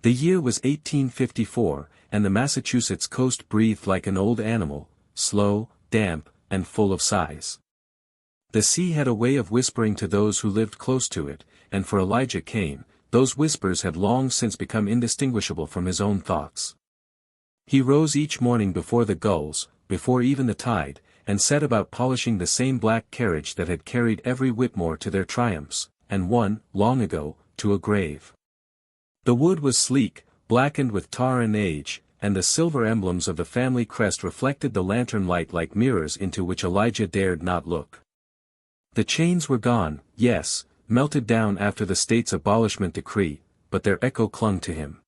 The year was 1854, and the Massachusetts coast breathed like an old animal, slow, damp, and full of sighs. The sea had a way of whispering to those who lived close to it, and for Elijah Caine, those whispers had long since become indistinguishable from his own thoughts. He rose each morning before the gulls, before even the tide, and set about polishing the same black carriage that had carried every Whitmore to their triumphs, and one, long ago, to a grave. The wood was sleek, blackened with tar and age, and the silver emblems of the family crest reflected the lantern light like mirrors into which Elijah dared not look. The chains were gone, yes, melted down after the state's abolishment decree, but their echo clung to him.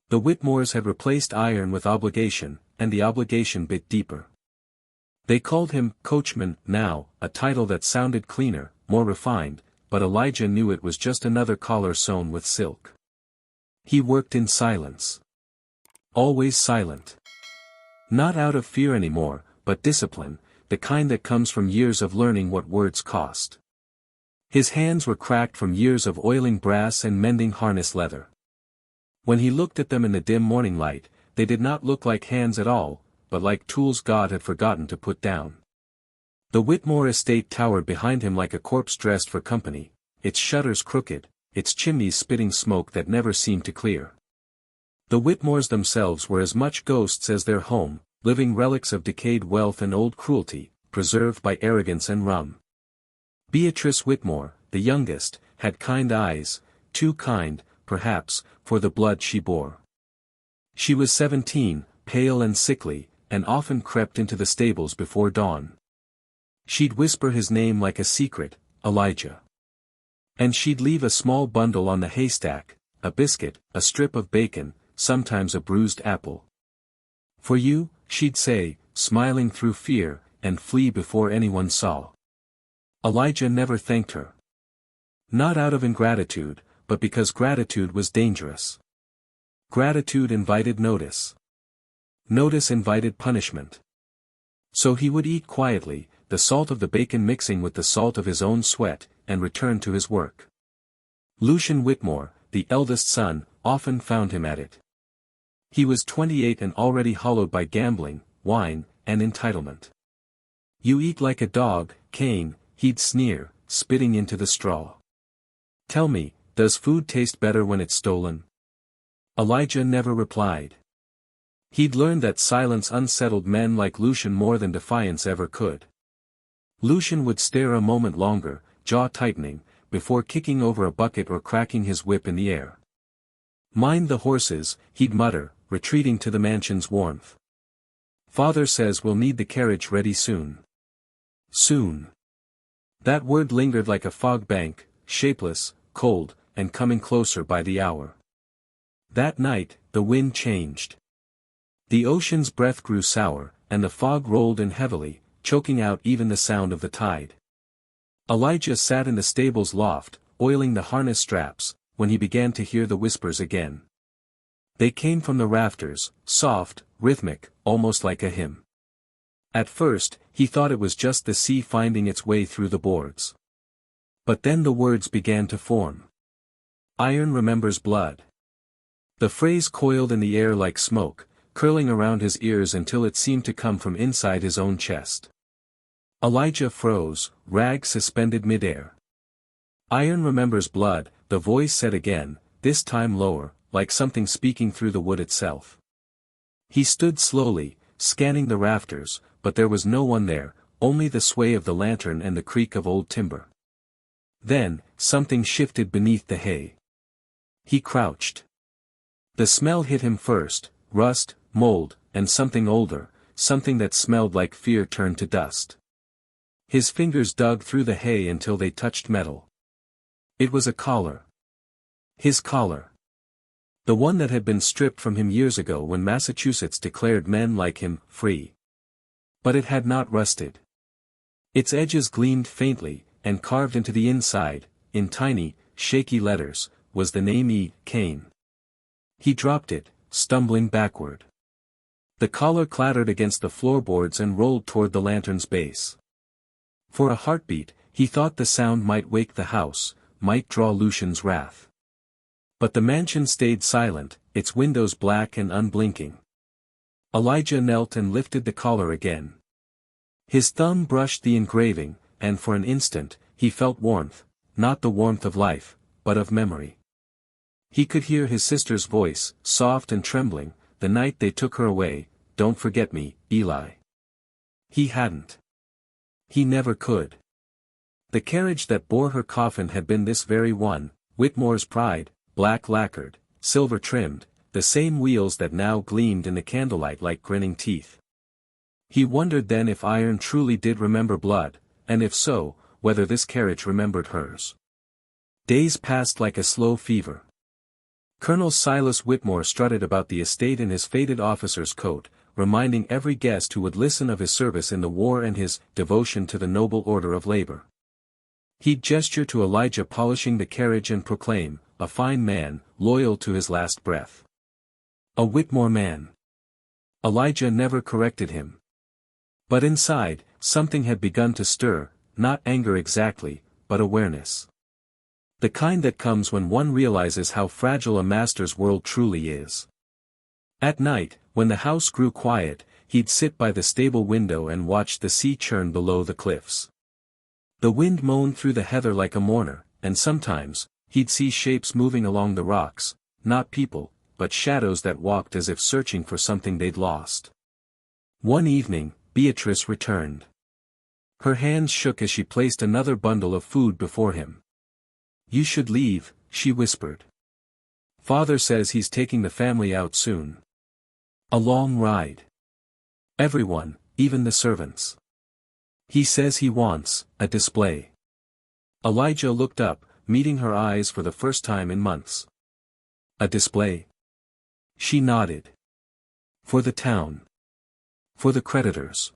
The Whitmores had replaced iron with obligation, and the obligation bit deeper. They called him Coachman now, a title that sounded cleaner, more refined, but Elijah knew it was just another collar sewn with silk. He worked in silence. Always silent. Not out of fear anymore, but discipline, the kind that comes from years of learning what words cost. His hands were cracked from years of oiling brass and mending harness leather. When he looked at them in the dim morning light, they did not look like hands at all, but like tools God had forgotten to put down. The Whitmore estate towered behind him like a corpse dressed for company, its shutters crooked, its chimneys spitting smoke that never seemed to clear. The Whitmores themselves were as much ghosts as their home, living relics of decayed wealth and old cruelty, preserved by arrogance and rum. Beatrice Whitmore, the youngest, had kind eyes, too kind, perhaps, for the blood she bore. She was 17, pale and sickly, and often crept into the stables before dawn. She'd whisper his name like a secret, Elijah. And she'd leave a small bundle on the haystack, a biscuit, a strip of bacon, sometimes a bruised apple. For you, she'd say, smiling through fear, and flee before anyone saw. Elijah never thanked her. Not out of ingratitude, but because gratitude was dangerous. Gratitude invited notice. Notice invited punishment. So he would eat quietly, the salt of the bacon mixing with the salt of his own sweat, and return to his work. Lucian Whitmore, the eldest son, often found him at it. He was 28 and already hollowed by gambling, wine, and entitlement. "You eat like a dog, Caine," he'd sneer, spitting into the straw. "Tell me, does food taste better when it's stolen?" Elijah never replied. He'd learned that silence unsettled men like Lucian more than defiance ever could. Lucian would stare a moment longer, jaw tightening, before kicking over a bucket or cracking his whip in the air. "Mind the horses," he'd mutter, retreating to the mansion's warmth. "Father says we'll need the carriage ready soon." Soon. That word lingered like a fog bank, shapeless, cold, and coming closer by the hour. That night, the wind changed. The ocean's breath grew sour, and the fog rolled in heavily, choking out even the sound of the tide. Elijah sat in the stable's loft, oiling the harness straps, when he began to hear the whispers again. They came from the rafters, soft, rhythmic, almost like a hymn. At first, he thought it was just the sea finding its way through the boards. But then the words began to form. "Iron remembers blood." The phrase coiled in the air like smoke, curling around his ears until it seemed to come from inside his own chest. Elijah froze, rag suspended midair. "Iron remembers blood," the voice said again, this time lower, like something speaking through the wood itself. He stood slowly, scanning the rafters, but there was no one there, only the sway of the lantern and the creak of old timber. Then, something shifted beneath the hay. He crouched. The smell hit him first, rust, mold, and something older, something that smelled like fear turned to dust. His fingers dug through the hay until they touched metal. It was a collar. His collar. The one that had been stripped from him years ago when Massachusetts declared men like him free. But it had not rusted. Its edges gleamed faintly, and carved into the inside, in tiny, shaky letters, was the name E. Caine. He dropped it, stumbling backward. The collar clattered against the floorboards and rolled toward the lantern's base. For a heartbeat, he thought the sound might wake the house, might draw Lucian's wrath. But the mansion stayed silent, its windows black and unblinking. Elijah knelt and lifted the collar again. His thumb brushed the engraving, and for an instant, he felt warmth, not the warmth of life, but of memory. He could hear his sister's voice, soft and trembling, "The night they took her away, don't forget me, Eli." He hadn't. He never could. The carriage that bore her coffin had been this very one, Whitmore's pride, black lacquered, silver trimmed, the same wheels that now gleamed in the candlelight like grinning teeth. He wondered then if iron truly did remember blood, and if so, whether this carriage remembered hers. Days passed like a slow fever. Colonel Silas Whitmore strutted about the estate in his faded officer's coat, reminding every guest who would listen of his service in the war and his devotion to the noble order of labor. He'd gesture to Elijah polishing the carriage and proclaim, "A fine man, loyal to his last breath." A Whitmore man. Elijah never corrected him. But inside, something had begun to stir, not anger exactly, but awareness. The kind that comes when one realizes how fragile a master's world truly is. At night, when the house grew quiet, he'd sit by the stable window and watch the sea churn below the cliffs. The wind moaned through the heather like a mourner, and sometimes, he'd see shapes moving along the rocks, not people, but shadows that walked as if searching for something they'd lost. One evening, Beatrice returned. Her hands shook as she placed another bundle of food before him. "You should leave," she whispered. "Father says he's taking the family out soon. A long ride. Everyone, even the servants. He says he wants a display." Elijah looked up, meeting her eyes for the first time in months. "A display?" She nodded. "For the town. For the creditors.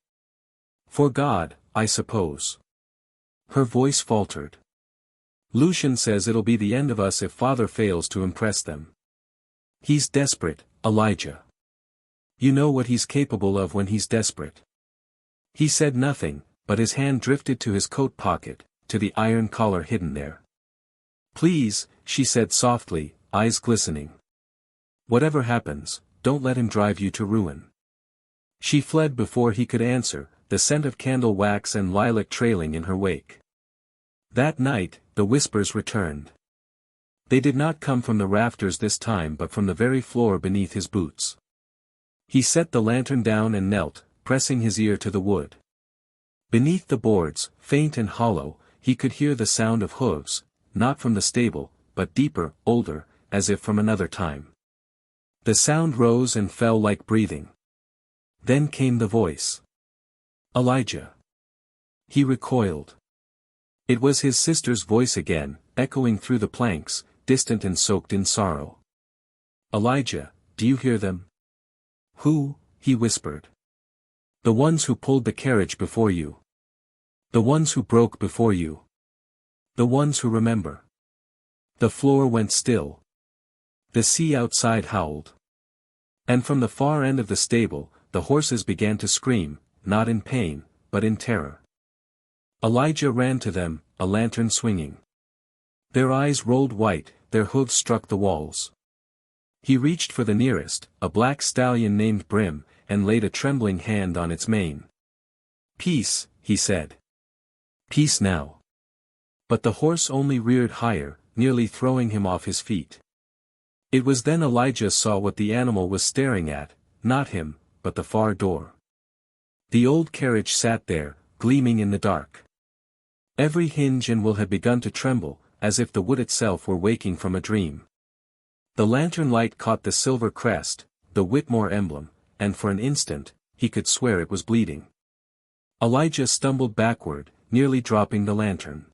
For God, I suppose." Her voice faltered. "Lucian says it'll be the end of us if Father fails to impress them. He's desperate, Elijah. You know what he's capable of when he's desperate." He said nothing, but his hand drifted to his coat pocket, to the iron collar hidden there. "Please," she said softly, eyes glistening. "Whatever happens, don't let him drive you to ruin." She fled before he could answer, the scent of candle wax and lilac trailing in her wake. That night, the whispers returned. They did not come from the rafters this time but from the very floor beneath his boots. He set the lantern down and knelt, pressing his ear to the wood. Beneath the boards, faint and hollow, he could hear the sound of hooves, not from the stable, but deeper, older, as if from another time. The sound rose and fell like breathing. Then came the voice. "Elijah." He recoiled. It was his sister's voice again, echoing through the planks, distant and soaked in sorrow. "Elijah, do you hear them?" "Who?" he whispered. "The ones who pulled the carriage before you. The ones who broke before you. The ones who remember." The floor went still. The sea outside howled. And from the far end of the stable, the horses began to scream, not in pain, but in terror. Elijah ran to them, a lantern swinging. Their eyes rolled white, their hooves struck the walls. He reached for the nearest, a black stallion named Brim, and laid a trembling hand on its mane. "Peace," he said. "Peace now." But the horse only reared higher, nearly throwing him off his feet. It was then Elijah saw what the animal was staring at, not him, but the far door. The old carriage sat there, gleaming in the dark. Every hinge and wheel had begun to tremble, as if the wood itself were waking from a dream. The lantern light caught the silver crest, the Whitmore emblem, and for an instant, he could swear it was bleeding. Elijah stumbled backward, nearly dropping the lantern.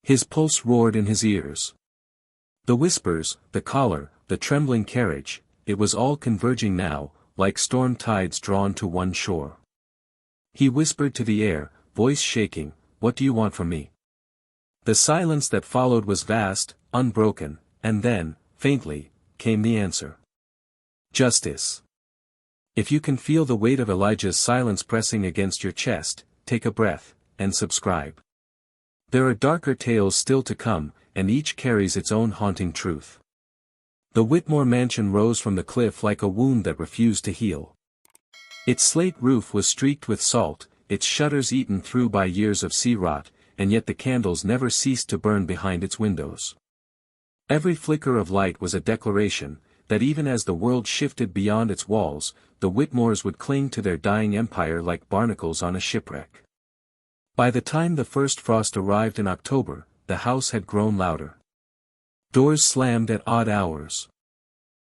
His pulse roared in his ears. The whispers, the collar, the trembling carriage, it was all converging now, like storm tides drawn to one shore. He whispered to the air, voice shaking, "What do you want from me?" The silence that followed was vast, unbroken, and then, faintly, came the answer. "Justice." If you can feel the weight of Elijah's silence pressing against your chest, take a breath, and subscribe. There are darker tales still to come, and each carries its own haunting truth. The Whitmore mansion rose from the cliff like a wound that refused to heal. Its slate roof was streaked with salt, its shutters eaten through by years of sea rot, and yet the candles never ceased to burn behind its windows. Every flicker of light was a declaration, that even as the world shifted beyond its walls, the Whitmores would cling to their dying empire like barnacles on a shipwreck. By the time the first frost arrived in October, the house had grown louder. Doors slammed at odd hours.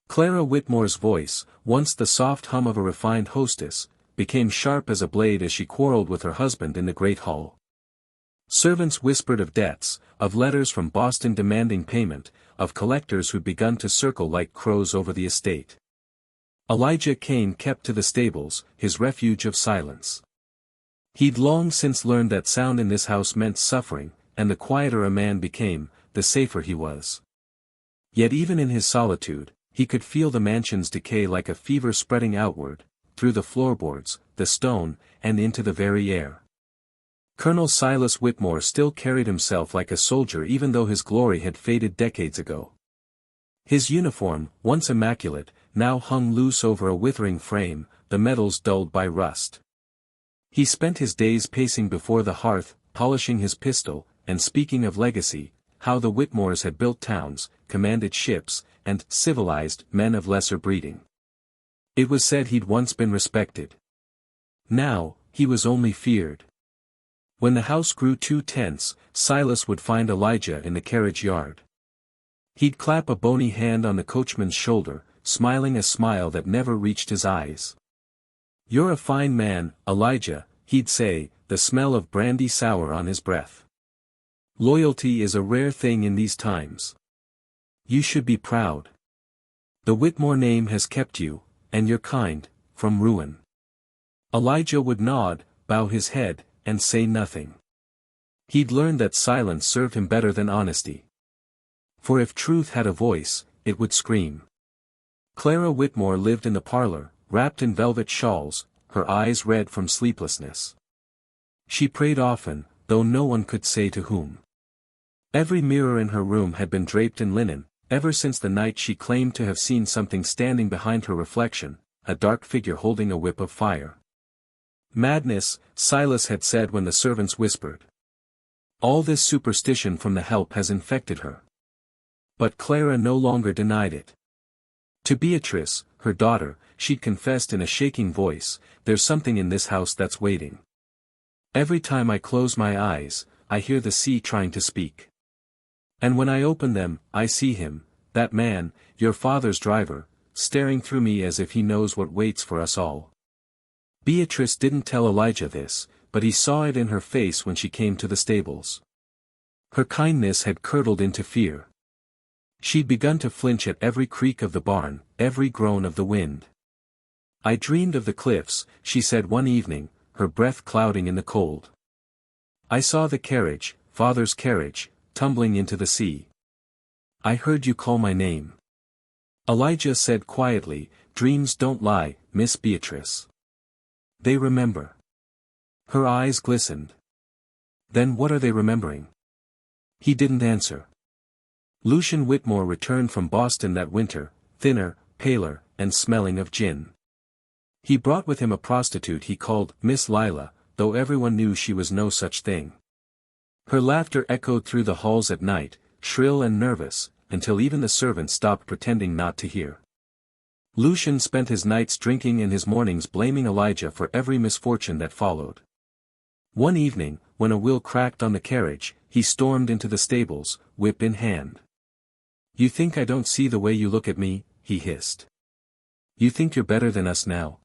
Clara Whitmore's voice, once the soft hum of a refined hostess, became sharp as a blade as she quarreled with her husband in the great hall. Servants whispered of debts, of letters from Boston demanding payment, of collectors who'd begun to circle like crows over the estate. Elijah Caine kept to the stables, his refuge of silence. He'd long since learned that sound in this house meant suffering, and the quieter a man became, the safer he was. Yet even in his solitude, he could feel the mansion's decay like a fever spreading outward, through the floorboards, the stone, and into the very air. Colonel Silas Whitmore still carried himself like a soldier even though his glory had faded decades ago. His uniform, once immaculate, now hung loose over a withering frame, the metals dulled by rust. He spent his days pacing before the hearth, polishing his pistol, and speaking of legacy, how the Whitmores had built towns, commanded ships, and civilized men of lesser breeding. It was said he'd once been respected. Now, he was only feared. When the house grew too tense, Silas would find Elijah in the carriage yard. He'd clap a bony hand on the coachman's shoulder, smiling a smile that never reached his eyes. "You're a fine man, Elijah," he'd say, the smell of brandy sour on his breath. "Loyalty is a rare thing in these times. You should be proud. The Whitmore name has kept you, and your kind, from ruin." Elijah would nod, bow his head, and say nothing. He'd learned that silence served him better than honesty. For if truth had a voice, it would scream. Clara Whitmore lived in the parlor, wrapped in velvet shawls, her eyes red from sleeplessness. She prayed often, though no one could say to whom. Every mirror in her room had been draped in linen, ever since the night she claimed to have seen something standing behind her reflection, a dark figure holding a whip of fire. "Madness," Silas had said when the servants whispered. "All this superstition from the help has infected her." But Clara no longer denied it. To Beatrice, her daughter, she'd confessed in a shaking voice, "There's something in this house that's waiting. Every time I close my eyes, I hear the sea trying to speak. And when I open them, I see him, that man, your father's driver, staring through me as if he knows what waits for us all." Beatrice didn't tell Elijah this, but he saw it in her face when she came to the stables. Her kindness had curdled into fear. She'd begun to flinch at every creak of the barn, every groan of the wind. "I dreamed of the cliffs," she said one evening, her breath clouding in the cold. "I saw the carriage, father's carriage, tumbling into the sea. I heard you call my name." Elijah said quietly, "Dreams don't lie, Miss Beatrice. They remember." Her eyes glistened. "Then what are they remembering?" He didn't answer. Lucian Whitmore returned from Boston that winter, thinner, paler, and smelling of gin. He brought with him a prostitute he called Miss Lila, though everyone knew she was no such thing. Her laughter echoed through the halls at night, shrill and nervous, until even the servants stopped pretending not to hear. Lucian spent his nights drinking and his mornings blaming Elijah for every misfortune that followed. One evening, when a wheel cracked on the carriage, he stormed into the stables, whip in hand. "You think I don't see the way you look at me?" he hissed. "You think you're better than us now?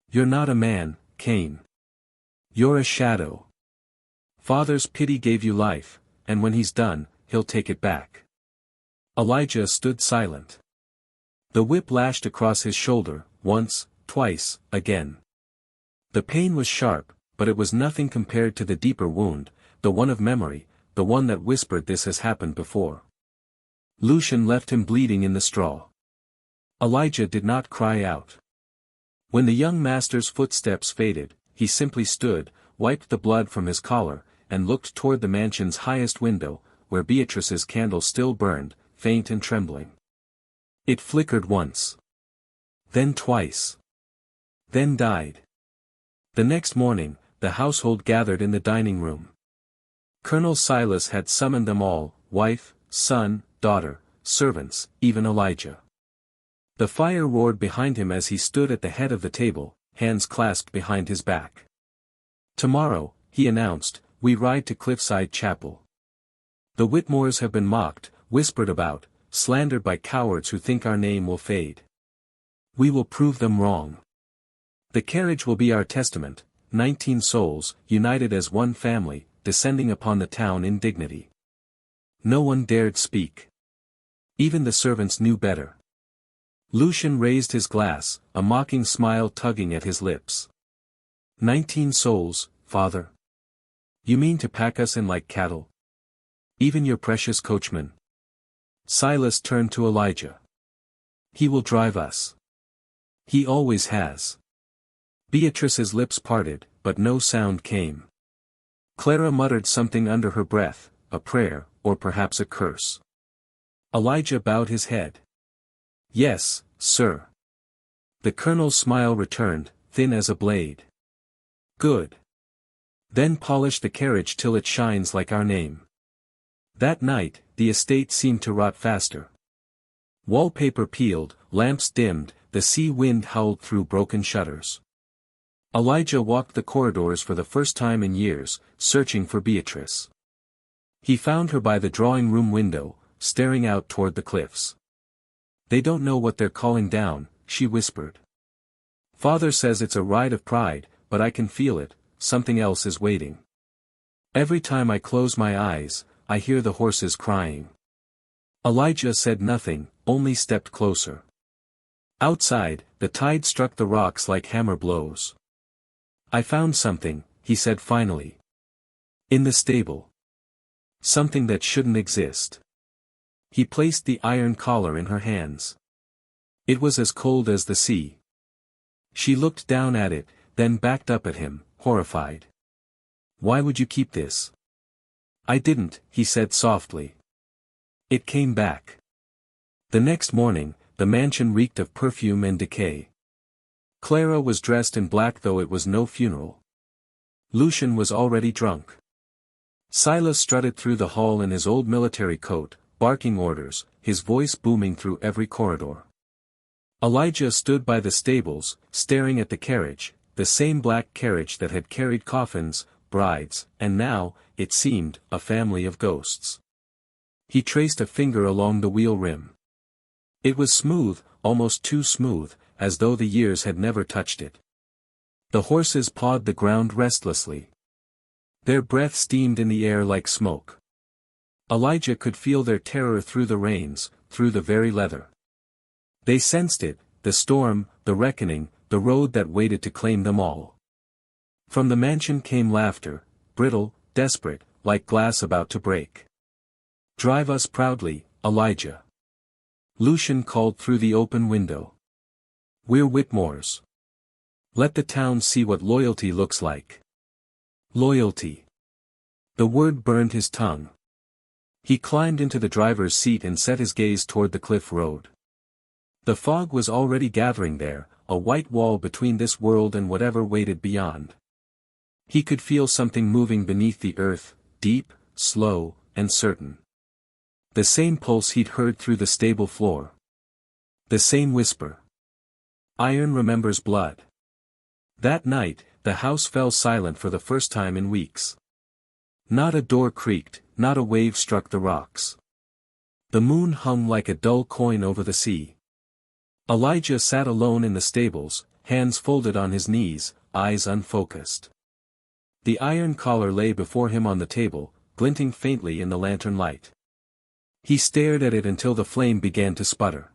You're not a man, Caine. You're a shadow. Father's pity gave you life, and when he's done, he'll take it back." Elijah stood silent. The whip lashed across his shoulder, once, twice, again. The pain was sharp, but it was nothing compared to the deeper wound, the one of memory, the one that whispered this has happened before. Lucian left him bleeding in the straw. Elijah did not cry out. When the young master's footsteps faded, he simply stood, wiped the blood from his collar, and looked toward the mansion's highest window, where Beatrice's candle still burned, faint and trembling. It flickered once. Then twice. Then died. The next morning, the household gathered in the dining room. Colonel Silas had summoned them all, wife, son, daughter, servants, even Elijah. The fire roared behind him as he stood at the head of the table, hands clasped behind his back. "Tomorrow," he announced, "we ride to Cliffside Chapel. The Whitmores have been mocked, whispered about, slandered by cowards who think our name will fade. We will prove them wrong. The carriage will be our testament, 19 souls, united as one family, descending upon the town in dignity." No one dared speak. Even the servants knew better. Lucian raised his glass, a mocking smile tugging at his lips. 19 souls, father? You mean to pack us in like cattle? Even your precious coachman? Silas turned to Elijah. He will drive us. He always has. Beatrice's lips parted, but no sound came. Clara muttered something under her breath, a prayer, or perhaps a curse. Elijah bowed his head. "Yes, sir." The colonel's smile returned, thin as a blade. "Good. Then polish the carriage till it shines like our name." That night, the estate seemed to rot faster. Wallpaper peeled, lamps dimmed, the sea wind howled through broken shutters. Elijah walked the corridors for the first time in years, searching for Beatrice. He found her by the drawing-room window, staring out toward the cliffs. "They don't know what they're calling down," she whispered. "Father says it's a ride of pride, but I can feel it, something else is waiting. Every time I close my eyes, I hear the horses crying." Elijah said nothing, only stepped closer. Outside, the tide struck the rocks like hammer blows. "I found something," he said finally. "In the stable. Something that shouldn't exist." He placed the iron collar in her hands. It was as cold as the sea. She looked down at it, then backed up at him, horrified. "Why would you keep this?" "I didn't," he said softly. "It came back." The next morning, the mansion reeked of perfume and decay. Clara was dressed in black though it was no funeral. Lucian was already drunk. Silas strutted through the hall in his old military coat, barking orders, his voice booming through every corridor. Elijah stood by the stables, staring at the carriage, the same black carriage that had carried coffins, brides, and now, it seemed, a family of ghosts. He traced a finger along the wheel rim. It was smooth, almost too smooth, as though the years had never touched it. The horses pawed the ground restlessly. Their breath steamed in the air like smoke. Elijah could feel their terror through the reins, through the very leather. They sensed it, the storm, the reckoning, the road that waited to claim them all. From the mansion came laughter, brittle, desperate, like glass about to break. "Drive us proudly, Elijah." Lucian called through the open window. "We're Whitmores. Let the town see what loyalty looks like." Loyalty. The word burned his tongue. He climbed into the driver's seat and set his gaze toward the cliff road. The fog was already gathering there, a white wall between this world and whatever waited beyond. He could feel something moving beneath the earth, deep, slow, and certain. The same pulse he'd heard through the stable floor. The same whisper. Iron remembers blood. That night, the house fell silent for the first time in weeks. Not a door creaked, not a wave struck the rocks. The moon hung like a dull coin over the sea. Elijah sat alone in the stables, hands folded on his knees, eyes unfocused. The iron collar lay before him on the table, glinting faintly in the lantern light. He stared at it until the flame began to sputter.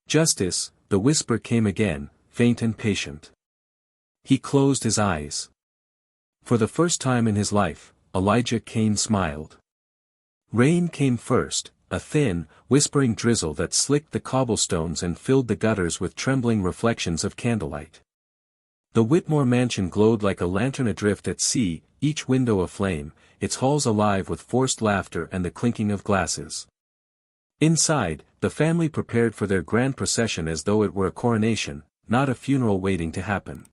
"Justice," the whisper came again, faint and patient. He closed his eyes. For the first time in his life, Elijah Caine smiled. Rain came first, a thin, whispering drizzle that slicked the cobblestones and filled the gutters with trembling reflections of candlelight. The Whitmore mansion glowed like a lantern adrift at sea, each window aflame, its halls alive with forced laughter and the clinking of glasses. Inside, the family prepared for their grand procession as though it were a coronation, not a funeral waiting to happen.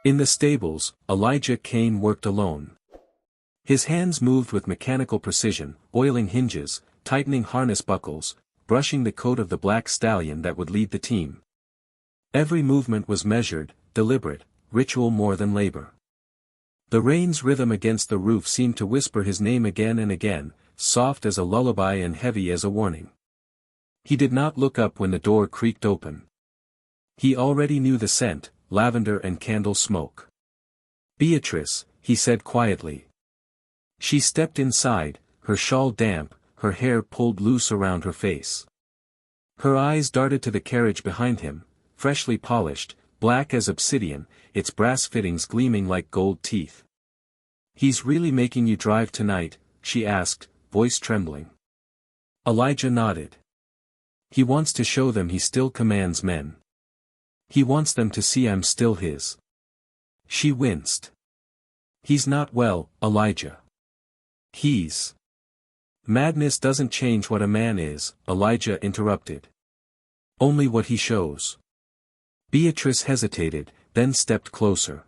In the stables, Elijah Caine worked alone. His hands moved with mechanical precision, oiling hinges, tightening harness buckles, brushing the coat of the black stallion that would lead the team. Every movement was measured, deliberate, ritual more than labor. The rain's rhythm against the roof seemed to whisper his name again and again, soft as a lullaby and heavy as a warning. He did not look up when the door creaked open. He already knew the scent, lavender and candle smoke. "Beatrice," he said quietly. She stepped inside, her shawl damp, her hair pulled loose around her face. Her eyes darted to the carriage behind him, freshly polished, black as obsidian, its brass fittings gleaming like gold teeth. "He's really making you drive tonight?" she asked, voice trembling. Elijah nodded. "He wants to show them he still commands men. He wants them to see I'm still his." She winced. "He's not well, Elijah. He's—" "Madness doesn't change what a man is," Elijah interrupted. "Only what he shows." Beatrice hesitated, then stepped closer.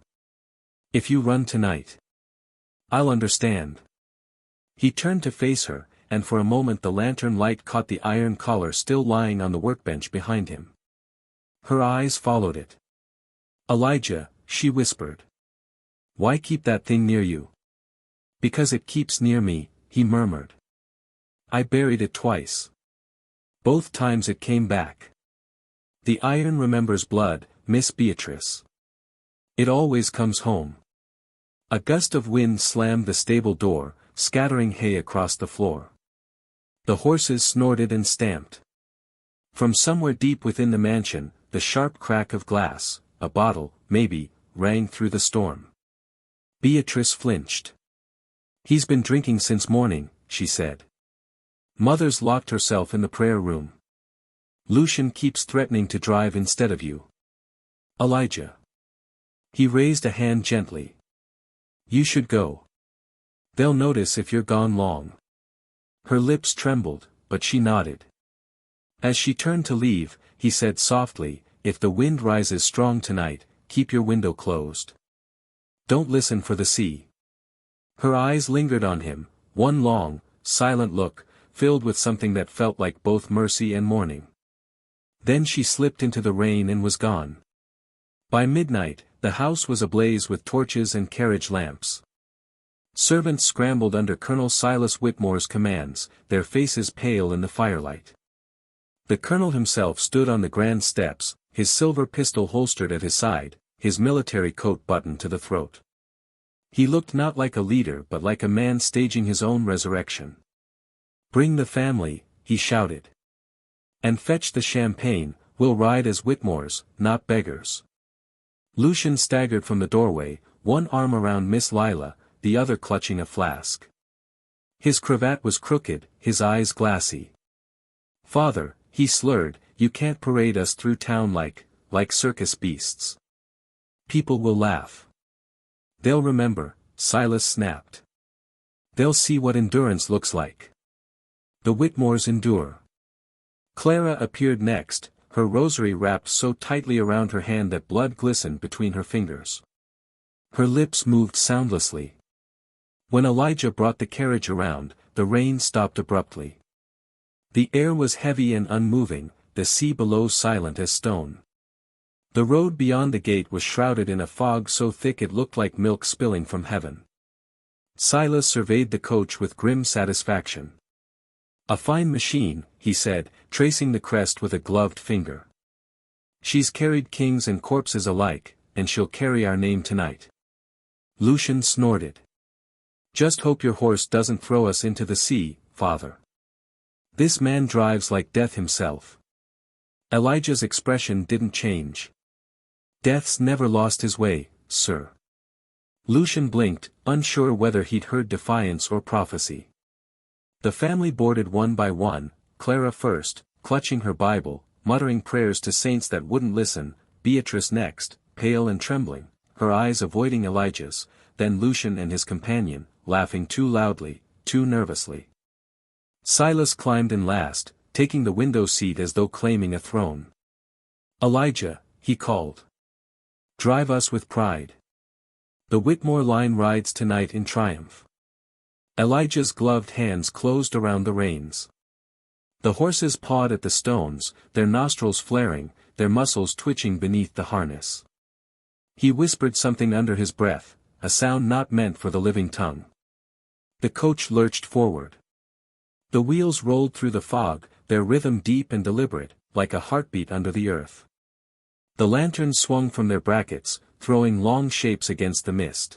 "If you run tonight, I'll understand." He turned to face her, and for a moment the lantern light caught the iron collar still lying on the workbench behind him. Her eyes followed it. "Elijah," she whispered. "Why keep that thing near you?" "Because it keeps near me," he murmured. "I buried it twice. Both times it came back. The iron remembers blood, Miss Beatrice. It always comes home." A gust of wind slammed the stable door, scattering hay across the floor. The horses snorted and stamped. From somewhere deep within the mansion, the sharp crack of glass, a bottle, maybe, rang through the storm. Beatrice flinched. "He's been drinking since morning," she said. "Mother's locked herself in the prayer room. Lucian keeps threatening to drive instead of you." "Elijah." He raised a hand gently. "You should go. They'll notice if you're gone long." Her lips trembled, but she nodded. As she turned to leave, he said softly, "If the wind rises strong tonight, keep your window closed. Don't listen for the sea." Her eyes lingered on him, one long, silent look, filled with something that felt like both mercy and mourning. Then she slipped into the rain and was gone. By midnight, the house was ablaze with torches and carriage lamps. Servants scrambled under Colonel Silas Whitmore's commands, their faces pale in the firelight. The colonel himself stood on the grand steps, his silver pistol holstered at his side, his military coat buttoned to the throat. He looked not like a leader but like a man staging his own resurrection. "Bring the family," he shouted. "And fetch the champagne, we'll ride as Whitmores, not beggars." Lucian staggered from the doorway, one arm around Miss Lila, the other clutching a flask. His cravat was crooked, his eyes glassy. "Father," he slurred, "you can't parade us through town like circus beasts. People will laugh. They'll remember," Silas snapped. "They'll see what endurance looks like. The Whitmores endure." Clara appeared next, her rosary wrapped so tightly around her hand that blood glistened between her fingers. Her lips moved soundlessly. When Elijah brought the carriage around, the rain stopped abruptly. The air was heavy and unmoving, the sea below silent as stone. The road beyond the gate was shrouded in a fog so thick it looked like milk spilling from heaven. Silas surveyed the coach with grim satisfaction. "A fine machine," he said, tracing the crest with a gloved finger. "She's carried kings and corpses alike, and she'll carry our name tonight." Lucian snorted. "Just hope your horse doesn't throw us into the sea, father. This man drives like death himself." Elijah's expression didn't change. "Death's never lost his way, sir." Lucian blinked, unsure whether he'd heard defiance or prophecy. The family boarded one by one, Clara first, clutching her Bible, muttering prayers to saints that wouldn't listen, Beatrice next, pale and trembling, her eyes avoiding Elijah's, then Lucian and his companion, laughing too loudly, too nervously. Silas climbed in last, taking the window seat as though claiming a throne. "Elijah," he called. "Drive us with pride. The Whitmore line rides tonight in triumph." Elijah's gloved hands closed around the reins. The horses pawed at the stones, their nostrils flaring, their muscles twitching beneath the harness. He whispered something under his breath, a sound not meant for the living tongue. The coach lurched forward. The wheels rolled through the fog, their rhythm deep and deliberate, like a heartbeat under the earth. The lanterns swung from their brackets, throwing long shapes against the mist.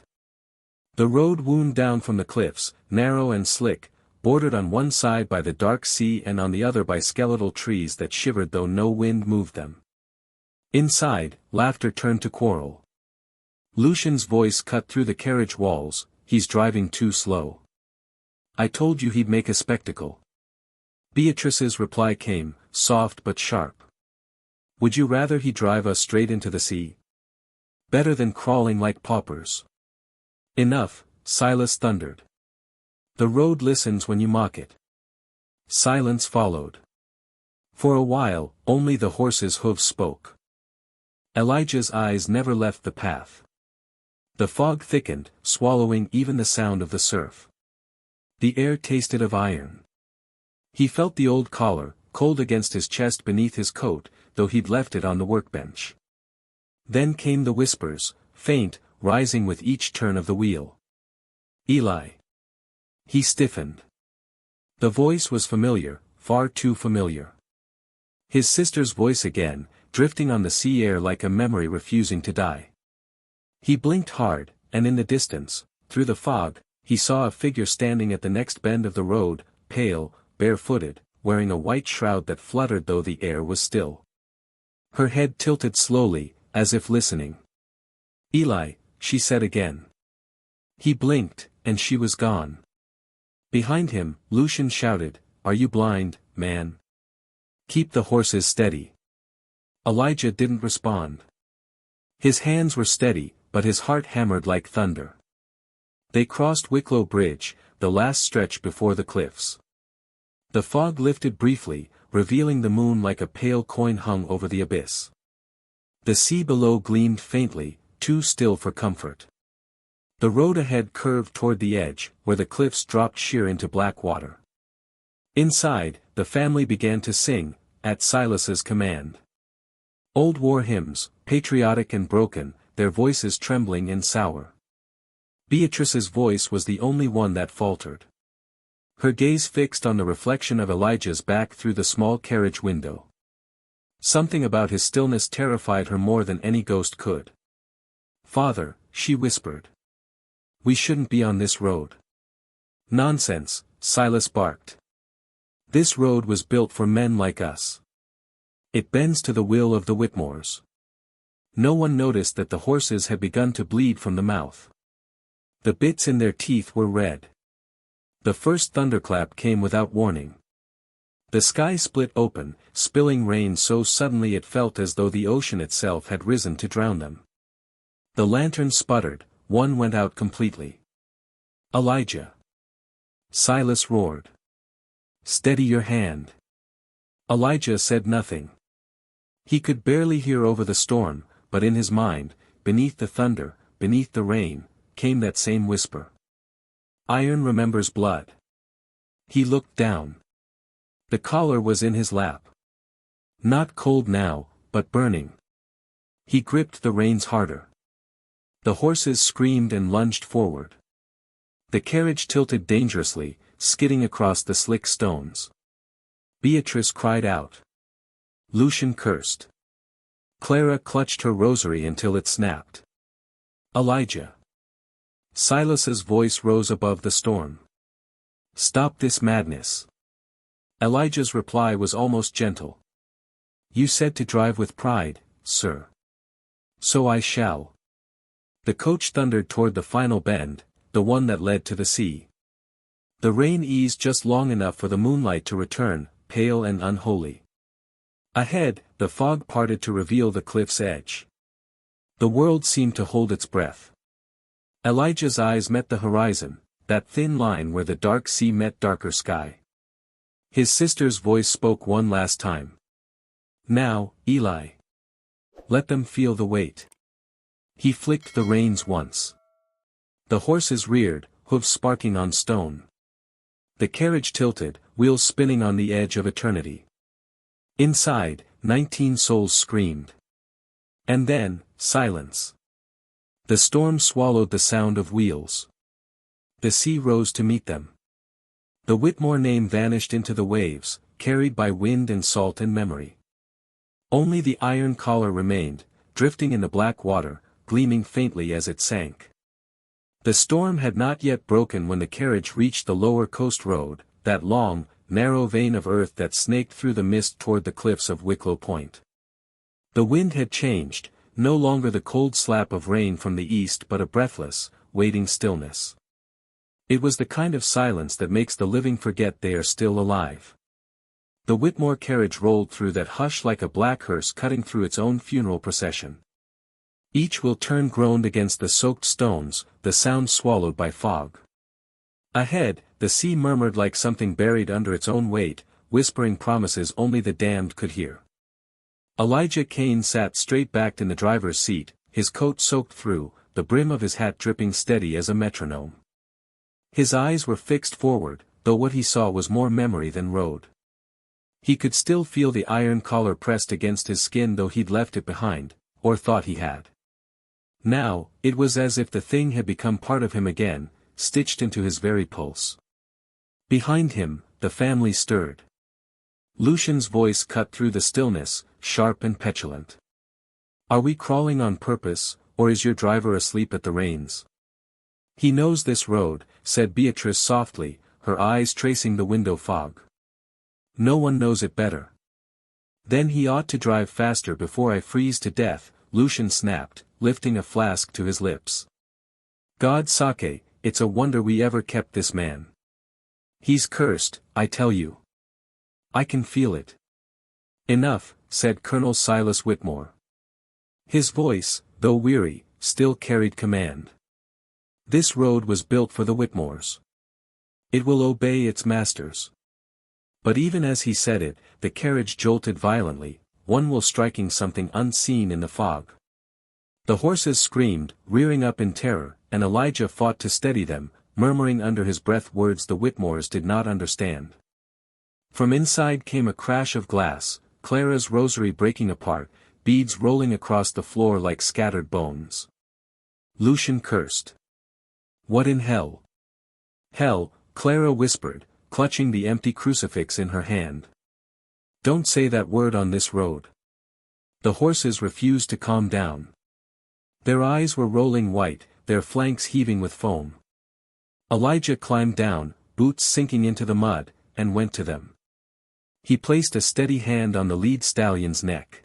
The road wound down from the cliffs, narrow and slick, bordered on one side by the dark sea and on the other by skeletal trees that shivered though no wind moved them. Inside, laughter turned to quarrel. Lucian's voice cut through the carriage walls, "He's driving too slow. I told you he'd make a spectacle." Beatrice's reply came, soft but sharp. "Would you rather he drive us straight into the sea? Better than crawling like paupers." "Enough," Silas thundered. "The road listens when you mock it." Silence followed. For a while, only the horses' hooves spoke. Elijah's eyes never left the path. The fog thickened, swallowing even the sound of the surf. The air tasted of iron. He felt the old collar, cold against his chest beneath his coat, though he'd left it on the workbench. Then came the whispers, faint, rising with each turn of the wheel. "Eli." He stiffened. The voice was familiar, far too familiar. His sister's voice again, drifting on the sea air like a memory refusing to die. He blinked hard, and in the distance, through the fog, he saw a figure standing at the next bend of the road, pale, barefooted, wearing a white shroud that fluttered though the air was still. Her head tilted slowly, as if listening. "Eli," she said again. He blinked, and she was gone. Behind him, Lucian shouted, "Are you blind, man? Keep the horses steady." Elijah didn't respond. His hands were steady, but his heart hammered like thunder. They crossed Wicklow Bridge, the last stretch before the cliffs. The fog lifted briefly, revealing the moon like a pale coin hung over the abyss. The sea below gleamed faintly, too still for comfort. The road ahead curved toward the edge, where the cliffs dropped sheer into black water. Inside, the family began to sing, at Silas's command. Old war hymns, patriotic and broken, their voices trembling and sour. Beatrice's voice was the only one that faltered. Her gaze fixed on the reflection of Elijah's back through the small carriage window. Something about his stillness terrified her more than any ghost could. "Father," she whispered. "We shouldn't be on this road." "Nonsense," Silas barked. "This road was built for men like us. It bends to the will of the Whitmores." No one noticed that the horses had begun to bleed from the mouth. The bits in their teeth were red. The first thunderclap came without warning. The sky split open, spilling rain so suddenly it felt as though the ocean itself had risen to drown them. The lanterns sputtered, one went out completely. "Elijah!" Silas roared. "Steady your hand." Elijah said nothing. He could barely hear over the storm, but in his mind, beneath the thunder, beneath the rain, came that same whisper. "Iron remembers blood." He looked down. The collar was in his lap. Not cold now, but burning. He gripped the reins harder. The horses screamed and lunged forward. The carriage tilted dangerously, skidding across the slick stones. Beatrice cried out. Lucian cursed. Clara clutched her rosary until it snapped. "Elijah." Silas's voice rose above the storm. "Stop this madness." Elijah's reply was almost gentle. "You said to drive with pride, sir. So I shall." The coach thundered toward the final bend, the one that led to the sea. The rain eased just long enough for the moonlight to return, pale and unholy. Ahead, the fog parted to reveal the cliff's edge. The world seemed to hold its breath. Elijah's eyes met the horizon, that thin line where the dark sea met darker sky. His sister's voice spoke one last time. Now, Eli. Let them feel the weight. He flicked the reins once. The horses reared, hooves sparking on stone. The carriage tilted, wheels spinning on the edge of eternity. Inside, 19 souls screamed. And then, silence. The storm swallowed the sound of wheels. The sea rose to meet them. The Whitmore name vanished into the waves, carried by wind and salt and memory. Only the iron collar remained, drifting in the black water, gleaming faintly as it sank. The storm had not yet broken when the carriage reached the lower coast road, that long, narrow vein of earth that snaked through the mist toward the cliffs of Wicklow Point. The wind had changed, no longer the cold slap of rain from the east but a breathless, waiting stillness. It was the kind of silence that makes the living forget they are still alive. The Whitmore carriage rolled through that hush like a black hearse cutting through its own funeral procession. Each wheel turn groaned against the soaked stones, the sound swallowed by fog. Ahead, the sea murmured like something buried under its own weight, whispering promises only the damned could hear. Elijah Caine sat straight-backed in the driver's seat, his coat soaked through, the brim of his hat dripping steady as a metronome. His eyes were fixed forward, though what he saw was more memory than road. He could still feel the iron collar pressed against his skin though he'd left it behind, or thought he had. Now, it was as if the thing had become part of him again, stitched into his very pulse. Behind him, the family stirred. Lucian's voice cut through the stillness, sharp and petulant. Are we crawling on purpose, or is your driver asleep at the reins? He knows this road, said Beatrice softly, her eyes tracing the window fog. No one knows it better. Then he ought to drive faster before I freeze to death, Lucian snapped, lifting a flask to his lips. God sake, it's a wonder we ever kept this man. He's cursed, I tell you. I can feel it. Enough, said Colonel Silas Whitmore. His voice, though weary, still carried command. This road was built for the Whitmores. It will obey its masters. But even as he said it, the carriage jolted violently, one wheel striking something unseen in the fog. The horses screamed, rearing up in terror, and Elijah fought to steady them, murmuring under his breath words the Whitmores did not understand. From inside came a crash of glass, Clara's rosary breaking apart, beads rolling across the floor like scattered bones. Lucian cursed. What in hell? Hell, Clara whispered, clutching the empty crucifix in her hand. Don't say that word on this road. The horses refused to calm down. Their eyes were rolling white, their flanks heaving with foam. Elijah climbed down, boots sinking into the mud, and went to them. He placed a steady hand on the lead stallion's neck.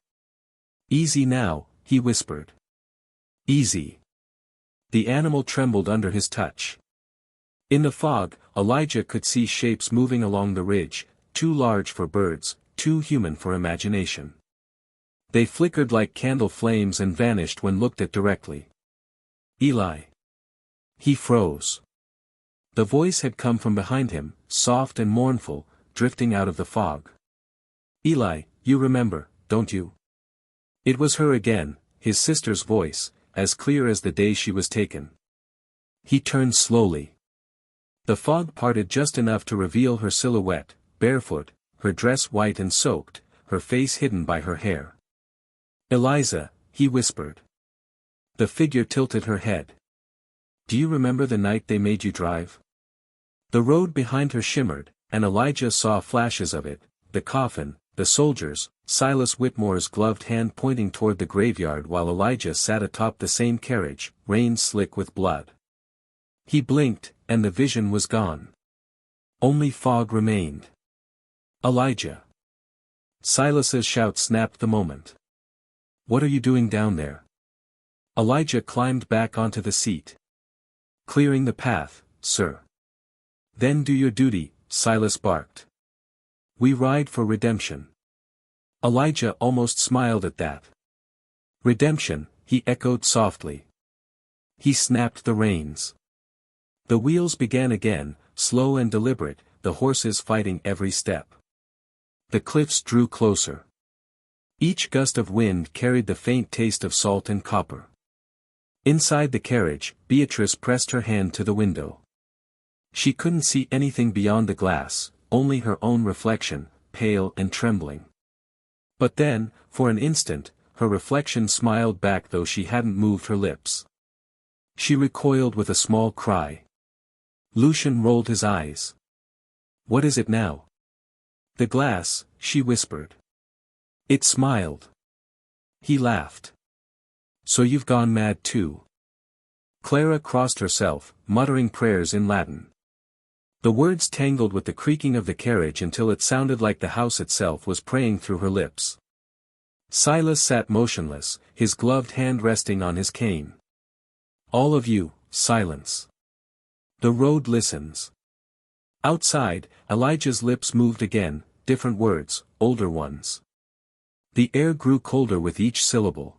Easy now, he whispered. Easy. The animal trembled under his touch. In the fog, Elijah could see shapes moving along the ridge, too large for birds, too human for imagination. They flickered like candle flames and vanished when looked at directly. Eli. He froze. The voice had come from behind him, soft and mournful, drifting out of the fog. Eli, you remember, don't you? It was her again, his sister's voice, as clear as the day she was taken. He turned slowly. The fog parted just enough to reveal her silhouette, barefoot, her dress white and soaked, her face hidden by her hair. Eliza, he whispered. The figure tilted her head. Do you remember the night they made you drive? The road behind her shimmered, and Elijah saw flashes of it, the coffin, the soldiers, Silas Whitmore's gloved hand pointing toward the graveyard while Elijah sat atop the same carriage, reins slick with blood. He blinked, and the vision was gone. Only fog remained. Elijah. Silas's shout snapped the moment. What are you doing down there? Elijah climbed back onto the seat. Clearing the path, sir. Then do your duty, Silas barked. We ride for redemption. Elijah almost smiled at that. Redemption, he echoed softly. He snapped the reins. The wheels began again, slow and deliberate, the horses fighting every step. The cliffs drew closer. Each gust of wind carried the faint taste of salt and copper. Inside the carriage, Beatrice pressed her hand to the window. She couldn't see anything beyond the glass, only her own reflection, pale and trembling. But then, for an instant, her reflection smiled back though she hadn't moved her lips. She recoiled with a small cry. Lucian rolled his eyes. "What is it now?" "The glass," she whispered. It smiled. He laughed. "So you've gone mad too." Clara crossed herself, muttering prayers in Latin. The words tangled with the creaking of the carriage until it sounded like the house itself was praying through her lips. Silas sat motionless, his gloved hand resting on his cane. "All of you, silence. The road listens." Outside, Elijah's lips moved again, different words, older ones. The air grew colder with each syllable.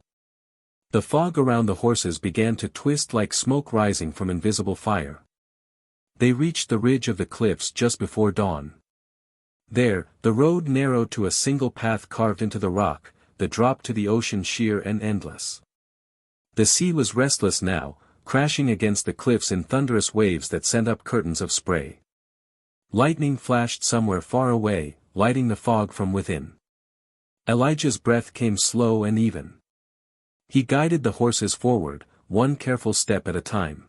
The fog around the horses began to twist like smoke rising from invisible fire. They reached the ridge of the cliffs just before dawn. There, the road narrowed to a single path carved into the rock, the drop to the ocean sheer and endless. The sea was restless now, crashing against the cliffs in thunderous waves that sent up curtains of spray. Lightning flashed somewhere far away, lighting the fog from within. Elijah's breath came slow and even. He guided the horses forward, one careful step at a time.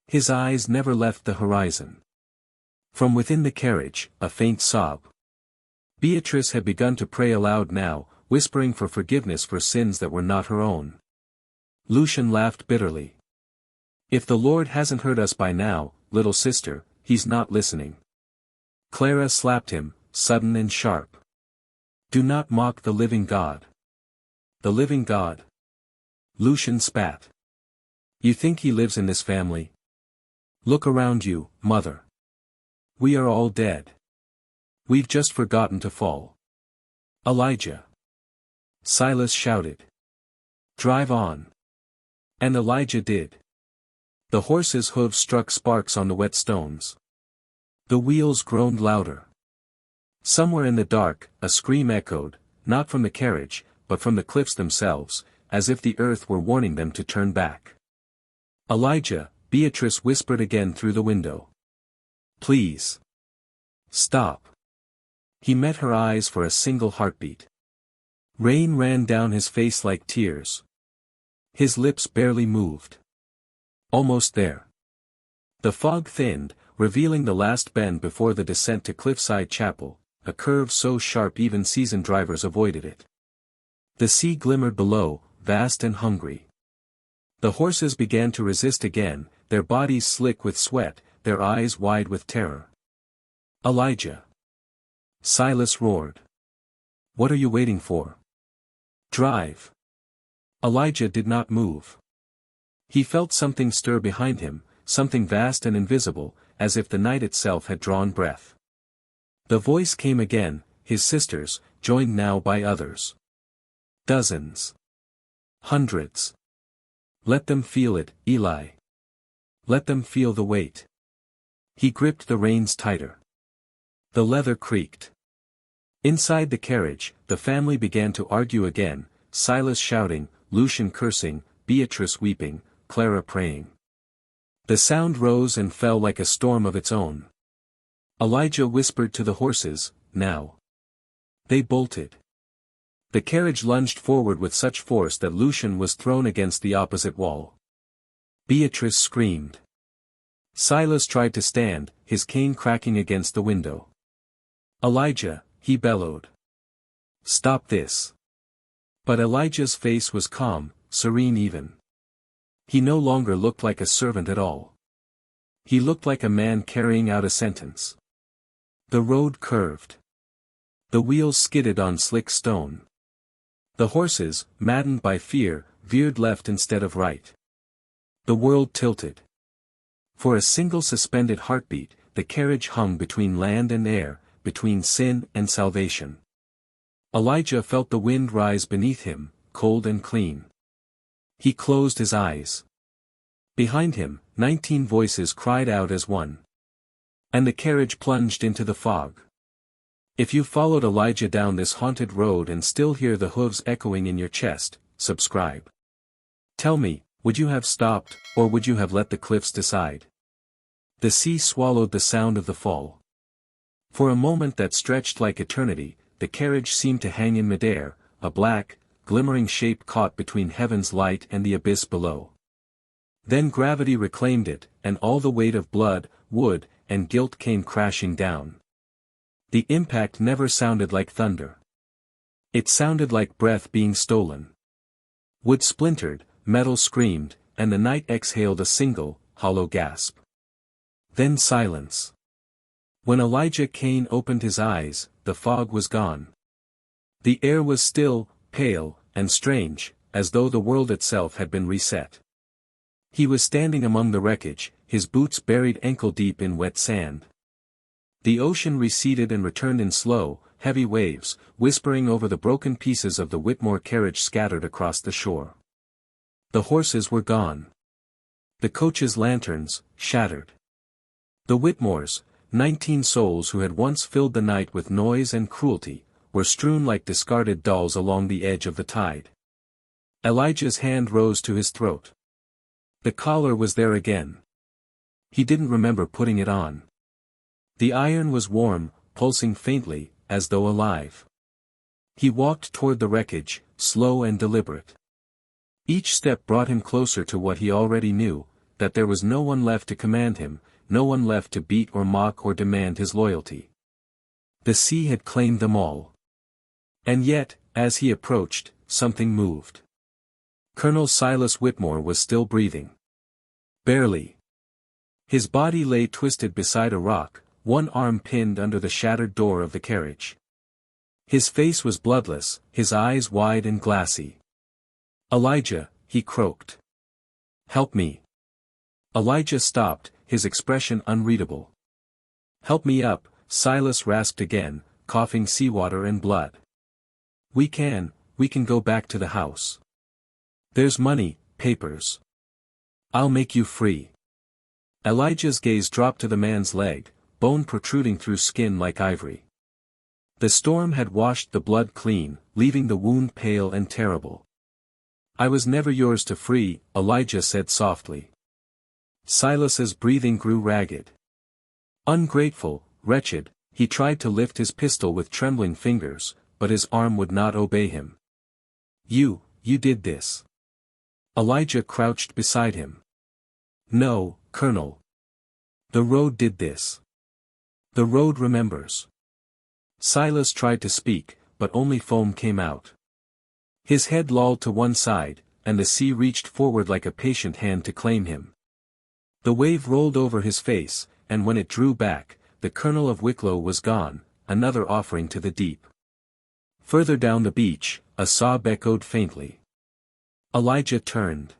His eyes never left the horizon. From within the carriage, a faint sob. Beatrice had begun to pray aloud now, whispering for forgiveness for sins that were not her own. Lucian laughed bitterly. "If the Lord hasn't heard us by now, little sister, he's not listening." Clara slapped him, sudden and sharp. "Do not mock the living God." "The living God?" Lucian spat. "You think he lives in this family? Look around you, mother. We are all dead. We've just forgotten to fall." "Elijah!" Silas shouted. "Drive on." And Elijah did. The horse's hooves struck sparks on the wet stones. The wheels groaned louder. Somewhere in the dark, a scream echoed, not from the carriage, but from the cliffs themselves, as if the earth were warning them to turn back. "Elijah," Beatrice whispered again through the window. "Please. Stop." He met her eyes for a single heartbeat. Rain ran down his face like tears. His lips barely moved. Almost there. The fog thinned, revealing the last bend before the descent to Cliffside Chapel, a curve so sharp even seasoned drivers avoided it. The sea glimmered below, vast and hungry. The horses began to resist again, their bodies slick with sweat, their eyes wide with terror. "Elijah!" Silas roared. "What are you waiting for? Drive!" Elijah did not move. He felt something stir behind him, something vast and invisible, as if the night itself had drawn breath. The voice came again, his sister's, joined now by others. Dozens. Hundreds. "Let them feel it, Eli. Let them feel the weight." He gripped the reins tighter. The leather creaked. Inside the carriage, the family began to argue again, Silas shouting, Lucian cursing, Beatrice weeping, Clara praying. The sound rose and fell like a storm of its own. Elijah whispered to the horses, "Now." They bolted. The carriage lunged forward with such force that Lucian was thrown against the opposite wall. Beatrice screamed. Silas tried to stand, his cane cracking against the window. "Elijah," he bellowed. "Stop this." But Elijah's face was calm, serene even. He no longer looked like a servant at all. He looked like a man carrying out a sentence. The road curved. The wheels skidded on slick stone. The horses, maddened by fear, veered left instead of right. The world tilted. For a single suspended heartbeat, the carriage hung between land and air, between sin and salvation. Elijah felt the wind rise beneath him, cold and clean. He closed his eyes. Behind him, 19 voices cried out as one. And the carriage plunged into the fog. If you followed Elijah down this haunted road and still hear the hooves echoing in your chest, subscribe. Tell me, would you have stopped, or would you have let the cliffs decide? The sea swallowed the sound of the fall. For a moment that stretched like eternity, the carriage seemed to hang in midair, a black, glimmering shape caught between heaven's light and the abyss below. Then gravity reclaimed it, and all the weight of blood, wood, and guilt came crashing down. The impact never sounded like thunder. It sounded like breath being stolen. Wood splintered, metal screamed, and the night exhaled a single, hollow gasp. Then silence. When Elijah Caine opened his eyes, the fog was gone. The air was still, pale, and strange, as though the world itself had been reset. He was standing among the wreckage, his boots buried ankle-deep in wet sand. The ocean receded and returned in slow, heavy waves, whispering over the broken pieces of the Whitmore carriage scattered across the shore. The horses were gone. The coach's lanterns, shattered. The Whitmores, 19 souls who had once filled the night with noise and cruelty, were strewn like discarded dolls along the edge of the tide. Elijah's hand rose to his throat. The collar was there again. He didn't remember putting it on. The iron was warm, pulsing faintly, as though alive. He walked toward the wreckage, slow and deliberate. Each step brought him closer to what he already knew, that there was no one left to command him, no one left to beat or mock or demand his loyalty. The sea had claimed them all. And yet, as he approached, something moved. Colonel Silas Whitmore was still breathing. Barely. His body lay twisted beside a rock, one arm pinned under the shattered door of the carriage. His face was bloodless, his eyes wide and glassy. "Elijah," he croaked. "Help me." Elijah stopped, his expression unreadable. "Help me up," Silas rasped again, coughing seawater and blood. We can go back to the house. There's money, papers. I'll make you free." Elijah's gaze dropped to the man's leg, bone protruding through skin like ivory. The storm had washed the blood clean, leaving the wound pale and terrible. "I was never yours to free," Elijah said softly. Silas's breathing grew ragged. Ungrateful, wretched, he tried to lift his pistol with trembling fingers, but his arm would not obey him. You did this." Elijah crouched beside him. "No, Colonel. The road did this. The road remembers." Silas tried to speak, but only foam came out. His head lolled to one side, and the sea reached forward like a patient hand to claim him. The wave rolled over his face, and when it drew back, the Colonel of Wicklow was gone, another offering to the deep. Further down the beach, a sob echoed faintly. Elijah turned.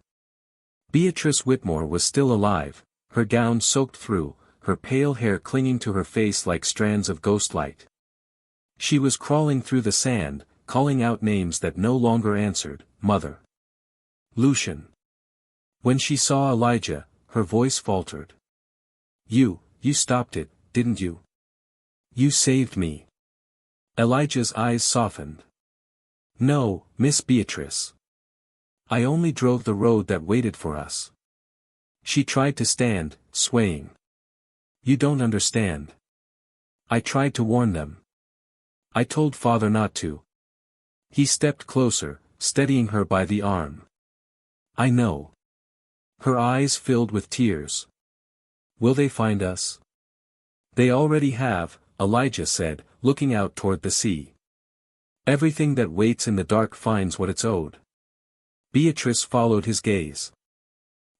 Beatrice Whitmore was still alive, her gown soaked through, her pale hair clinging to her face like strands of ghost light. She was crawling through the sand, calling out names that no longer answered, "Mother." "Lucian." When she saw Elijah, her voice faltered. You stopped it, didn't you? You saved me." Elijah's eyes softened. "No, Miss Beatrice. I only drove the road that waited for us." She tried to stand, swaying. "You don't understand. I tried to warn them. I told Father not to." He stepped closer, steadying her by the arm. "I know." Her eyes filled with tears. "Will they find us?" "They already have," Elijah said, looking out toward the sea. "Everything that waits in the dark finds what it's owed." Beatrice followed his gaze.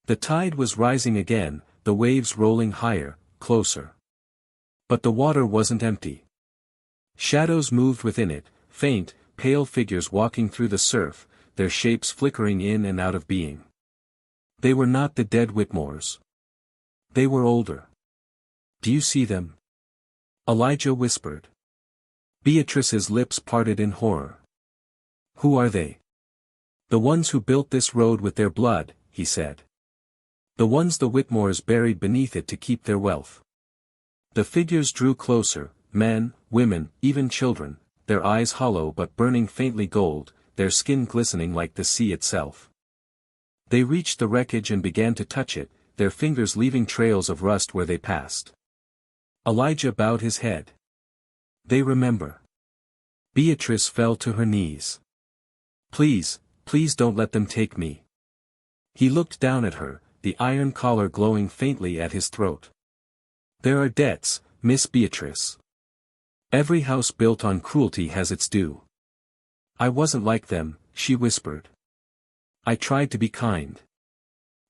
The tide was rising again, the waves rolling higher, closer. But the water wasn't empty. Shadows moved within it, faint, pale figures walking through the surf, their shapes flickering in and out of being. They were not the dead Whitmores. They were older. "Do you see them?" Elijah whispered. Beatrice's lips parted in horror. "Who are they?" "The ones who built this road with their blood," he said. "The ones the Whitmores buried beneath it to keep their wealth." The figures drew closer, men, women, even children, their eyes hollow but burning faintly gold, their skin glistening like the sea itself. They reached the wreckage and began to touch it, their fingers leaving trails of rust where they passed. Elijah bowed his head. They remember. Beatrice fell to her knees. Please, please don't let them take me. He looked down at her, the iron collar glowing faintly at his throat. There are debts, Miss Beatrice. Every house built on cruelty has its due. I wasn't like them, she whispered. I tried to be kind.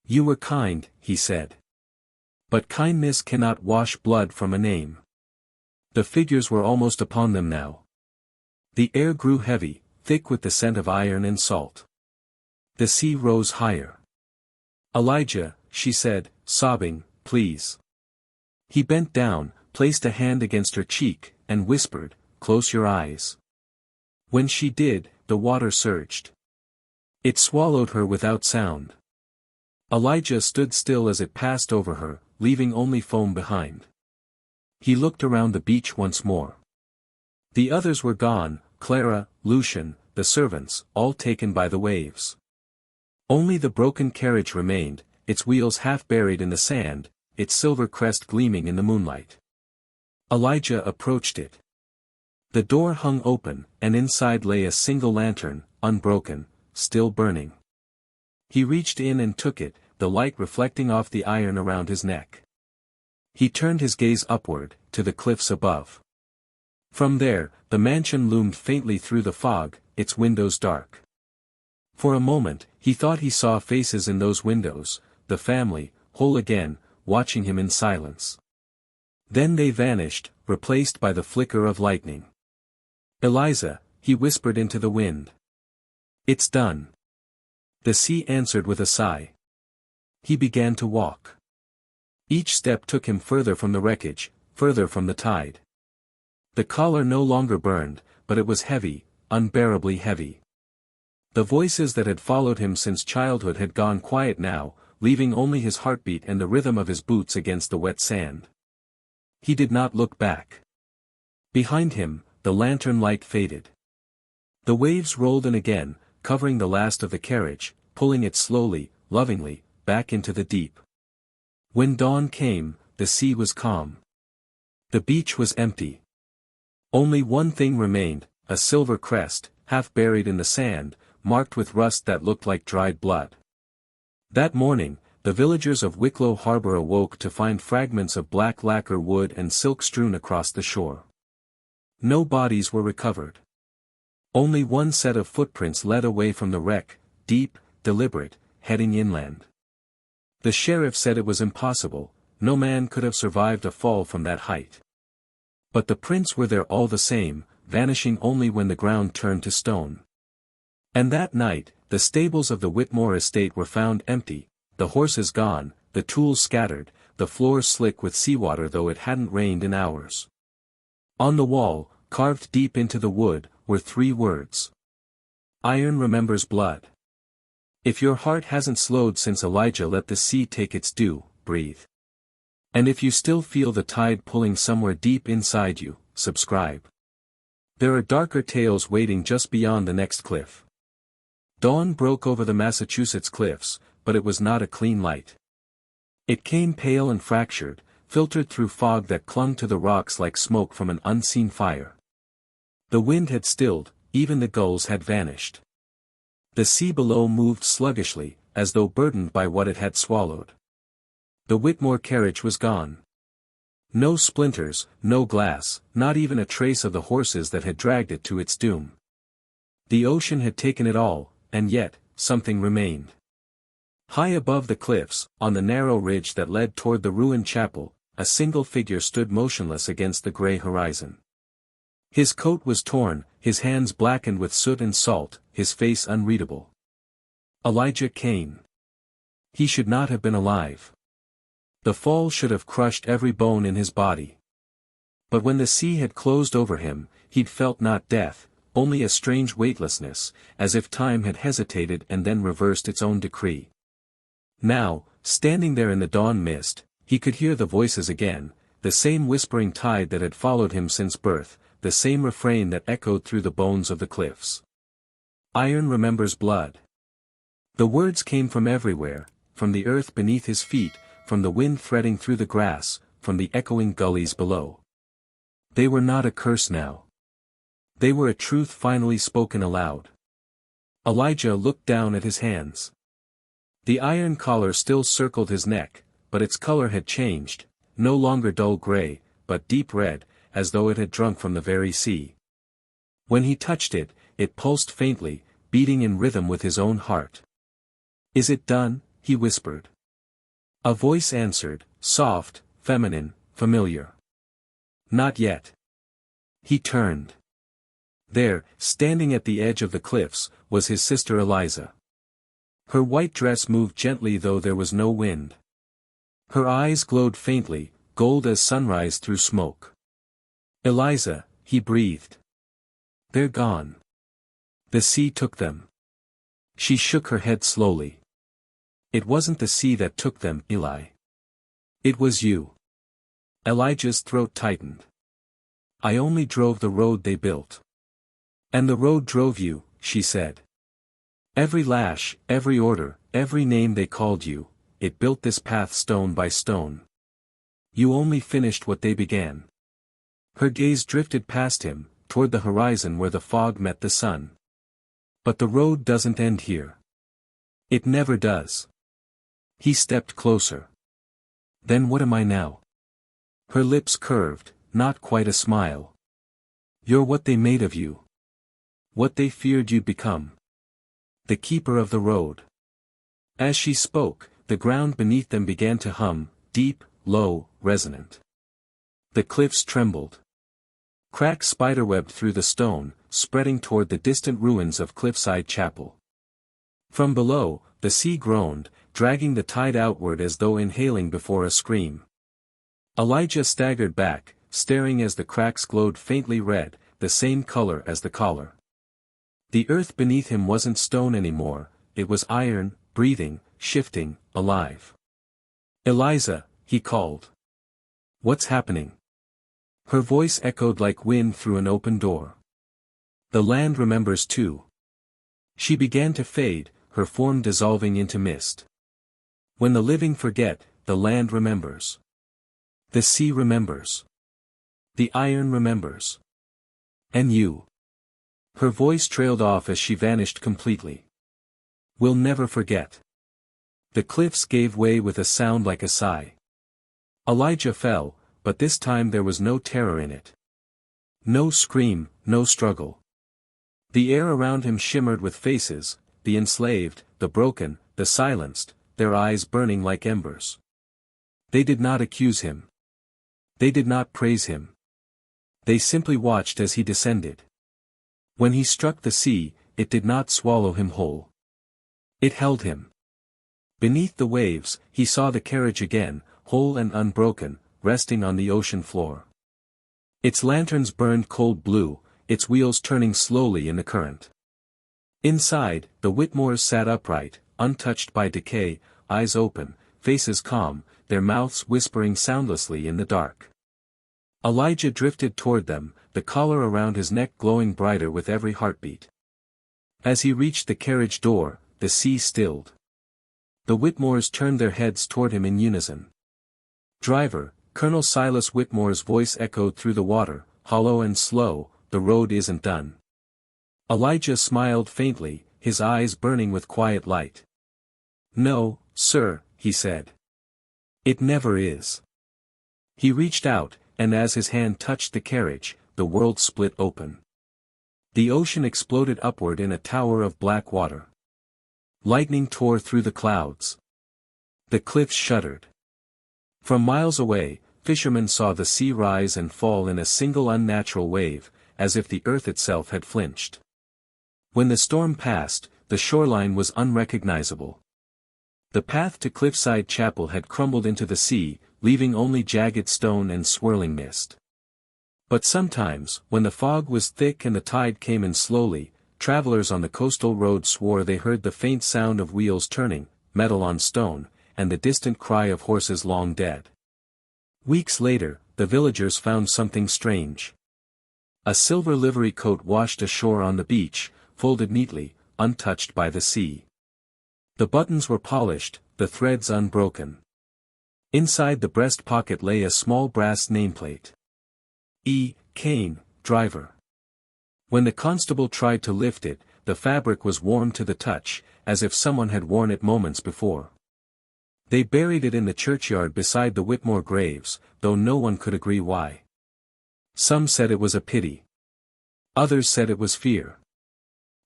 You were kind, he said. But kindness cannot wash blood from a name. The figures were almost upon them now. The air grew heavy, thick with the scent of iron and salt. The sea rose higher. Elijah, she said, sobbing, please. He bent down, placed a hand against her cheek, and whispered, close your eyes. When she did, the water surged. It swallowed her without sound. Elijah stood still as it passed over her, leaving only foam behind. He looked around the beach once more. The others were gone, Clara, Lucian, the servants, all taken by the waves. Only the broken carriage remained, its wheels half buried in the sand, its silver crest gleaming in the moonlight. Elijah approached it. The door hung open, and inside lay a single lantern, unbroken, still burning. He reached in and took it, the light reflecting off the iron around his neck. He turned his gaze upward, to the cliffs above. From there, the mansion loomed faintly through the fog, its windows dark. For a moment, he thought he saw faces in those windows, the family, whole again, watching him in silence. Then they vanished, replaced by the flicker of lightning. Eliza, he whispered into the wind. It's done. The sea answered with a sigh. He began to walk. Each step took him further from the wreckage, further from the tide. The collar no longer burned, but it was heavy, unbearably heavy. The voices that had followed him since childhood had gone quiet now, leaving only his heartbeat and the rhythm of his boots against the wet sand. He did not look back. Behind him, the lantern light faded. The waves rolled in again, covering the last of the carriage, pulling it slowly, lovingly, back into the deep. When dawn came, the sea was calm. The beach was empty. Only one thing remained, a silver crest, half buried in the sand, marked with rust that looked like dried blood. That morning, the villagers of Wicklow Harbour awoke to find fragments of black lacquer wood and silk strewn across the shore. No bodies were recovered. Only one set of footprints led away from the wreck, deep, deliberate, heading inland. The sheriff said it was impossible, no man could have survived a fall from that height. But the prints were there all the same, vanishing only when the ground turned to stone. And that night, the stables of the Whitmore estate were found empty, the horses gone, the tools scattered, the floor slick with seawater though it hadn't rained in hours. On the wall, carved deep into the wood, were 3 words. Iron remembers blood. If your heart hasn't slowed since Elijah let the sea take its due, breathe. And if you still feel the tide pulling somewhere deep inside you, subscribe. There are darker tales waiting just beyond the next cliff. Dawn broke over the Massachusetts cliffs, but it was not a clean light. It came pale and fractured, filtered through fog that clung to the rocks like smoke from an unseen fire. The wind had stilled, even the gulls had vanished. The sea below moved sluggishly, as though burdened by what it had swallowed. The Whitmore carriage was gone. No splinters, no glass, not even a trace of the horses that had dragged it to its doom. The ocean had taken it all, and yet, something remained. High above the cliffs, on the narrow ridge that led toward the ruined chapel, a single figure stood motionless against the gray horizon. His coat was torn, his hands blackened with soot and salt, his face unreadable. Elijah Caine. He should not have been alive. The fall should have crushed every bone in his body. But when the sea had closed over him, he'd felt not death, only a strange weightlessness, as if time had hesitated and then reversed its own decree. Now, standing there in the dawn mist, he could hear the voices again, the same whispering tide that had followed him since birth, the same refrain that echoed through the bones of the cliffs. Iron remembers blood. The words came from everywhere, from the earth beneath his feet, from the wind threading through the grass, from the echoing gullies below. They were not a curse now. They were a truth finally spoken aloud. Elijah looked down at his hands. The iron collar still circled his neck, but its color had changed, no longer dull gray, but deep red, as though it had drunk from the very sea. When he touched it, it pulsed faintly, beating in rhythm with his own heart. "Is it done?" he whispered. A voice answered, soft, feminine, familiar. "Not yet." He turned. There, standing at the edge of the cliffs, was his sister Eliza. Her white dress moved gently though there was no wind. Her eyes glowed faintly, gold as sunrise through smoke. "Eliza," he breathed. "They're gone. The sea took them." She shook her head slowly. "It wasn't the sea that took them, Eli. It was you." Elijah's throat tightened. "I only drove the road they built." "And the road drove you," she said. "Every lash, every order, every name they called you, it built this path stone by stone. You only finished what they began." Her gaze drifted past him, toward the horizon where the fog met the sun. "But the road doesn't end here. It never does." He stepped closer. "Then what am I now?" Her lips curved, not quite a smile. "You're what they made of you. What they feared you'd become. The keeper of the road." As she spoke, the ground beneath them began to hum, deep, low, resonant. The cliffs trembled. Cracks spiderwebbed through the stone, spreading toward the distant ruins of Cliffside Chapel. From below, the sea groaned, dragging the tide outward as though inhaling before a scream. Elijah staggered back, staring as the cracks glowed faintly red, the same color as the collar. The earth beneath him wasn't stone anymore, it was iron, breathing, shifting, alive. "Eliza," he called. "What's happening?" Her voice echoed like wind through an open door. "The land remembers too." She began to fade, her form dissolving into mist. "When the living forget, the land remembers. The sea remembers. The iron remembers. And you." Her voice trailed off as she vanished completely. "We'll never forget." The cliffs gave way with a sound like a sigh. Elijah fell, but this time there was no terror in it. No scream, no struggle. The air around him shimmered with faces, the enslaved, the broken, the silenced, their eyes burning like embers. They did not accuse him. They did not praise him. They simply watched as he descended. When he struck the sea, it did not swallow him whole. It held him. Beneath the waves, he saw the carriage again, whole and unbroken, resting on the ocean floor. Its lanterns burned cold blue, its wheels turning slowly in the current. Inside, the Whitmores sat upright, untouched by decay, eyes open, faces calm, their mouths whispering soundlessly in the dark. Elijah drifted toward them, the collar around his neck glowing brighter with every heartbeat. As he reached the carriage door, the sea stilled. The Whitmores turned their heads toward him in unison. "Driver," Colonel Silas Whitmore's voice echoed through the water, hollow and slow, "the road isn't done." Elijah smiled faintly, his eyes burning with quiet light. "No, sir," he said. "It never is." He reached out, and as his hand touched the carriage, the world split open. The ocean exploded upward in a tower of black water. Lightning tore through the clouds. The cliffs shuddered. From miles away, fishermen saw the sea rise and fall in a single unnatural wave, as if the earth itself had flinched. When the storm passed, the shoreline was unrecognizable. The path to Cliffside Chapel had crumbled into the sea, leaving only jagged stone and swirling mist. But sometimes, when the fog was thick and the tide came in slowly, travelers on the coastal road swore they heard the faint sound of wheels turning, metal on stone, and the distant cry of horses long dead. Weeks later, the villagers found something strange. A silver livery coat washed ashore on the beach, folded neatly, untouched by the sea. The buttons were polished, the threads unbroken. Inside the breast pocket lay a small brass nameplate. E. Caine, driver. When the constable tried to lift it, the fabric was warm to the touch, as if someone had worn it moments before. They buried it in the churchyard beside the Whitmore graves, though no one could agree why. Some said it was a pity. Others said it was fear.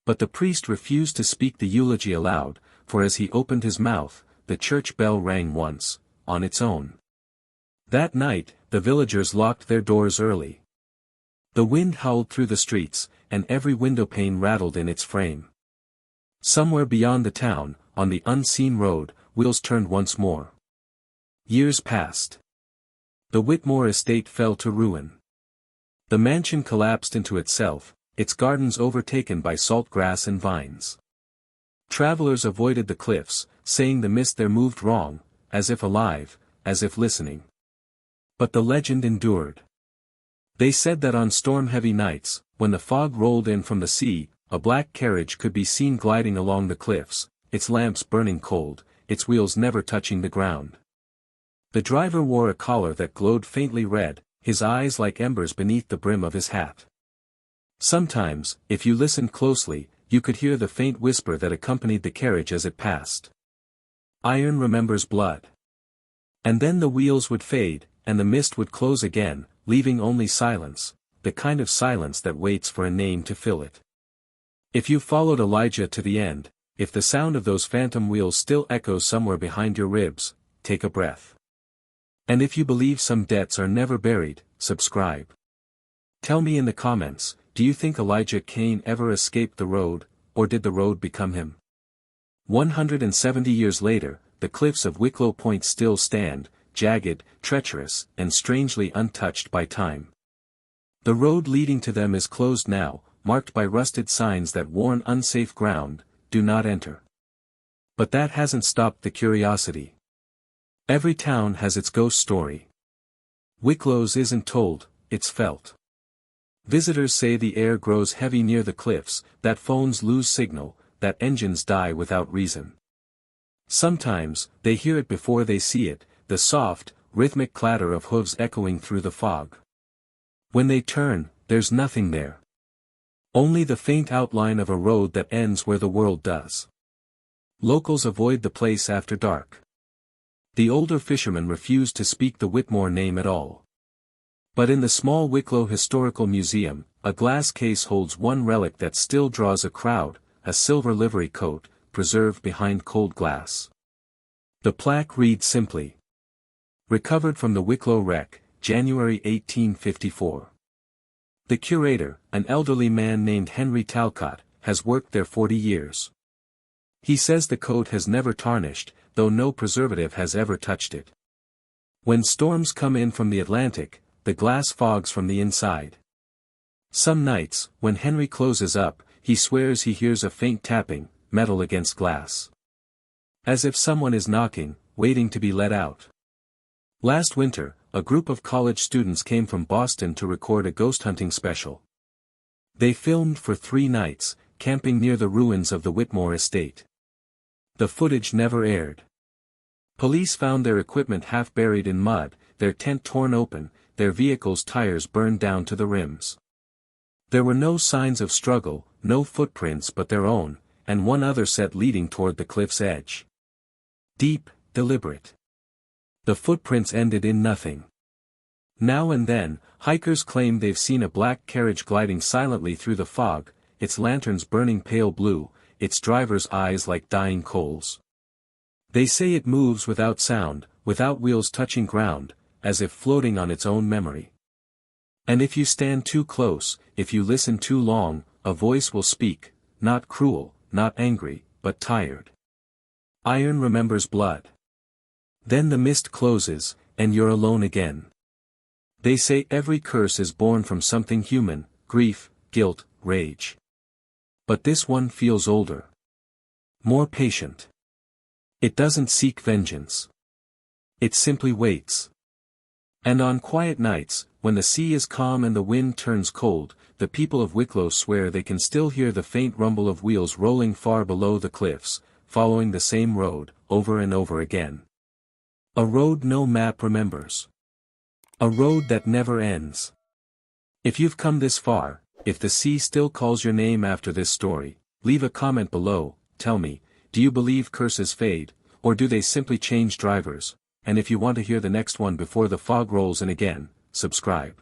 But the priest refused to speak the eulogy aloud, for as he opened his mouth, the church bell rang once, on its own. That night, the villagers locked their doors early. The wind howled through the streets, and every windowpane rattled in its frame. Somewhere beyond the town, on the unseen road, wheels turned once more. Years passed. The Whitmore estate fell to ruin. The mansion collapsed into itself, its gardens overtaken by salt grass and vines. Travelers avoided the cliffs, saying the mist there moved wrong, as if alive, as if listening. But the legend endured. They said that on storm-heavy nights, when the fog rolled in from the sea, a black carriage could be seen gliding along the cliffs, its lamps burning cold, its wheels never touching the ground. The driver wore a collar that glowed faintly red, his eyes like embers beneath the brim of his hat. Sometimes, if you listened closely, you could hear the faint whisper that accompanied the carriage as it passed. Iron remembers blood. And then the wheels would fade, and the mist would close again, leaving only silence, the kind of silence that waits for a name to fill it. If you followed Elijah to the end, if the sound of those phantom wheels still echoes somewhere behind your ribs, take a breath. And if you believe some debts are never buried, subscribe. Tell me in the comments, do you think Elijah Caine ever escaped the road, or did the road become him? 170 years later, the cliffs of Wicklow Point still stand, jagged, treacherous, and strangely untouched by time. The road leading to them is closed now, marked by rusted signs that warn unsafe ground, do not enter. But that hasn't stopped the curiosity. Every town has its ghost story. Wicklow's isn't told, it's felt. Visitors say the air grows heavy near the cliffs, that phones lose signal, that engines die without reason. Sometimes, they hear it before they see it, the soft, rhythmic clatter of hooves echoing through the fog. When they turn, there's nothing there. Only the faint outline of a road that ends where the world does. Locals avoid the place after dark. The older fishermen refuse to speak the Whitmore name at all. But in the small Wicklow Historical Museum, a glass case holds one relic that still draws a crowd, a silver livery coat, preserved behind cold glass. The plaque reads simply: recovered from the Wicklow wreck, January 1854. The curator, an elderly man named Henry Talcott, has worked there 40 years. He says the coat has never tarnished, though no preservative has ever touched it. When storms come in from the Atlantic, the glass fogs from the inside. Some nights, when Henry closes up, he swears he hears a faint tapping, metal against glass. As if someone is knocking, waiting to be let out. Last winter, a group of college students came from Boston to record a ghost hunting special. They filmed for 3 nights, camping near the ruins of the Whitmore estate. The footage never aired. Police found their equipment half buried in mud, their tent torn open, their vehicle's tires burned down to the rims. There were no signs of struggle, no footprints but their own, and one other set leading toward the cliff's edge. Deep, deliberate. The footprints ended in nothing. Now and then, hikers claim they've seen a black carriage gliding silently through the fog, its lanterns burning pale blue, its driver's eyes like dying coals. They say it moves without sound, without wheels touching ground, as if floating on its own memory. And if you stand too close, if you listen too long, a voice will speak, not cruel, not angry, but tired. Iron remembers blood. Then the mist closes, and you're alone again. They say every curse is born from something human, grief, guilt, rage. But this one feels older. More patient. It doesn't seek vengeance. It simply waits. And on quiet nights, when the sea is calm and the wind turns cold, the people of Wicklow swear they can still hear the faint rumble of wheels rolling far below the cliffs, following the same road, over and over again. A road no map remembers. A road that never ends. If you've come this far, if the sea still calls your name after this story, leave a comment below. Tell me, do you believe curses fade, or do they simply change drivers? And if you want to hear the next one before the fog rolls in again, subscribe.